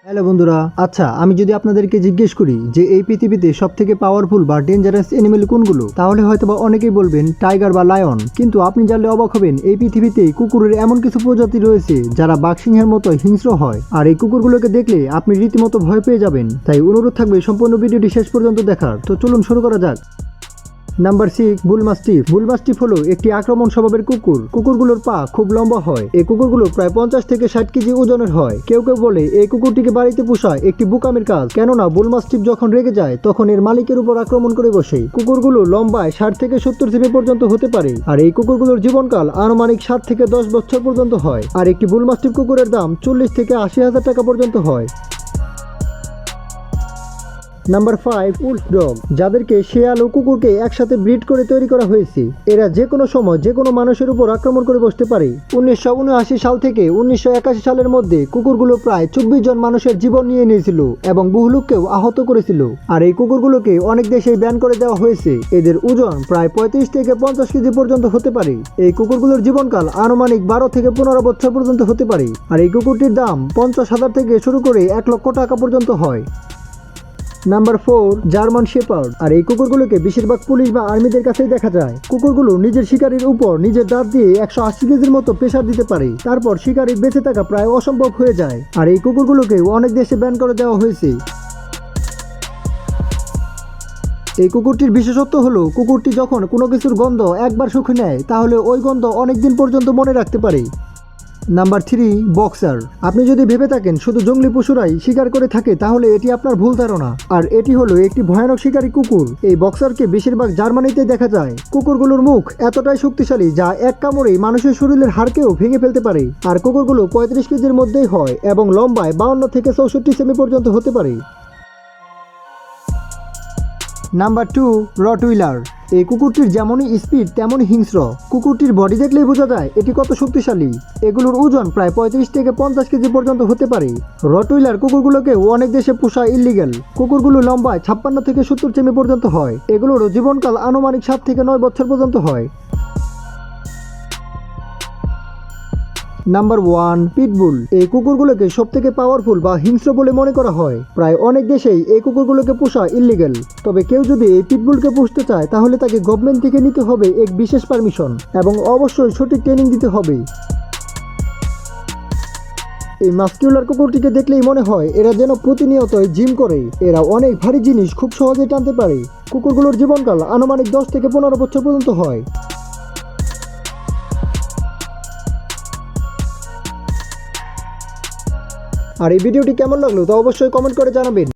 Hello বন্ধুরা, আচ্ছা আমি যদি আপনাদেরকে জিজ্ঞেস করি যে এই পৃথিবীতে সবথেকে পাওয়ারফুল বা ডেঞ্জারাস অ্যানিমেল কোনগুলো, তাহলে হয়তোবা অনেকেই বলবেন টাইগার বা লায়ন। কিন্তু আপনি জানলে অবাক হবেন, এই পৃথিবীতে কুকুরের এমন কিছু প্রজাতি রয়েছে যারা বাঘসিংহের মতো হিংস্র হয়। আর এই কুকুরগুলোকে দেখলে আপনি রীতিমতো ভয় পেয়ে যাবেন। তাই অনুরোধ থাকবে সম্পূর্ণ ভিডিওটি শেষ পর্যন্ত দেখার। তো চলুন শুরু করা যাক। নাম্বার 6, বুল মাস্টিফ। বুল মাস্টিফ হলো একটি আক্রমণ স্বভাবের কুকুর। কুকুরগুলোর পা খুব লম্বা হয়। এই কুকুরগুলো প্রায় 50 থেকে 60 কেজি ওজনের হয়। কেউ কেউ বলে এই কুকুরটিকে বাড়িতে পোষা একটি বোকামির কাজ, কেননা বুল মাস্টিফ যখন রেগে যায় তখন এর মালিকের উপর আক্রমণ করে বসে। কুকুরগুলো লম্বায় 60 থেকে 70 সেমি পর্যন্ত হতে পারে। আর এই কুকুরগুলোর জীবনকাল আনুমানিক 7 থেকে 10 বছর পর্যন্ত হয়। আর একটি বুল মাস্টিফ কুকুরের দাম 40 থেকে 80 হাজার টাকা পর্যন্ত হয়। নাম্বার 5, উলফ ডগ, যাদেরকে শেয়াল ও কুকুরকে একসাথে ব্রিড করে তৈরি করা হয়েছে। এরা যে কোনো সময় যে কোনো মানুষের উপর আক্রমণ করে বসতে পারে। 1979 সাল থেকে 1981 সালের মধ্যে কুকুরগুলো প্রায় 24 জন মানুষের জীবন নিয়ে নিয়েছিল এবং বহু লোককেও আহত করেছিল। আর এই কুকুরগুলোকে অনেক দেশেই ব্যান করে দেওয়া হয়েছে। এদের ওজন প্রায় 35 থেকে 50 কেজি পর্যন্ত হতে পারে। এই কুকুরগুলোর জীবনকাল আনুমানিক 12 থেকে 15 বছর পর্যন্ত হতে পারে। আর এই কুকুরটির দাম 50,000 থেকে শুরু করে 1 লক্ষ টাকা পর্যন্ত হয়। Number 4, German shepherd. আর এই কুকুরগুলোকে বেশিরভাগ পুলিশ বা আর্মিদের কাছেই দেখা যায়। কুকুরগুলো নিজের শিকারীর উপর নিজের দাঁত দিয়ে 180 কেজির মতো প্রেসার দিতে পারে। তারপর শিকারীর বেঁচে থাকা প্রায় অসম্ভব হয়ে যায়। আর এই কুকুরগুলোকে অনেক দেশে ব্যান করে দেওয়া হয়েছে। এই কুকুরটির বিশেষত্ব হলো কুকুরটি যখন কোনো কিছুর গন্ধ একবার শুঁকে নেয় তাহলে ওই গন্ধ অনেক দিন পর্যন্ত মনে রাখতে পারে। Number 3, boxer. আপনি যদি ভেবে থাকেন শুধু জঙ্গলি পশুরাই শিকার করে থাকে তাহলে এটি আপনার ভুল ধারণা। আর এটি হলো একটি ভয়ানক শিকারী কুকুর। এই বক্সারকে বেশিরভাগ জার্মানিতে দেখা যায়। কুকুরগুলোর মুখ এতটাই শক্তিশালী যা এক কামড়েই মানুষের শরীরের হাড়কেও ভেঙে ফেলতে পারে। আর কুকুরগুলো 35 কেজির মধ্যেই হয় এবং লম্বায় 52 থেকে 64 সেমি পর্যন্ত হতে পারে। Number 2, Rottweiler. এই কুকুরটির যেমনই স্পিড তেমনই হিংস্র। কুকুরটির বডি দেখলেই বোঝা যায় এটি কত শক্তিশালী। এগুলোর ওজন প্রায় 35 থেকে 50 কেজি পর্যন্ত হতে পারে। রটউইলার কুকুরগুলোকে অনেক দেশে পোষা ইল্লিগ্যাল। কুকুরগুলো লম্বায় 56 থেকে 70 সেমি পর্যন্ত হয়। এগুলোরও জীবনকাল আনুমানিক 7 থেকে 9 বছর পর্যন্ত হয়। Number 1, pitbull. এই কুকুরগুলোকে সবথেকে পাওয়ারফুল বা হিংস্র বলে মনে করা হয়। প্রায় অনেক দেশেই এই কুকুরগুলোকে পোষা ইল্লিগ্যাল। তবে কেউ যদি এই পিটবুলকে পুষতে চায় তাহলে তাকে গভর্নমেন্ট থেকে নিতে হবে এক বিশেষ পারমিশন এবং অবশ্যই সঠিক ট্রেনিং দিতে হবে। এই মাস্কিউলার কুকুরটিকে দেখলেই মনে হয় এরা যেন প্রতিনিয়তই জিম করে। এরা অনেক ভারী জিনিস খুব সহজে টানতে পারে। কুকুরগুলোর জীবনকাল আনুমানিক 10 থেকে 15 বছর পর্যন্ত হয়। আর এই ভিডিওটি কেমন লাগলো তা অবশ্যই কমেন্ট করে জানাবেন।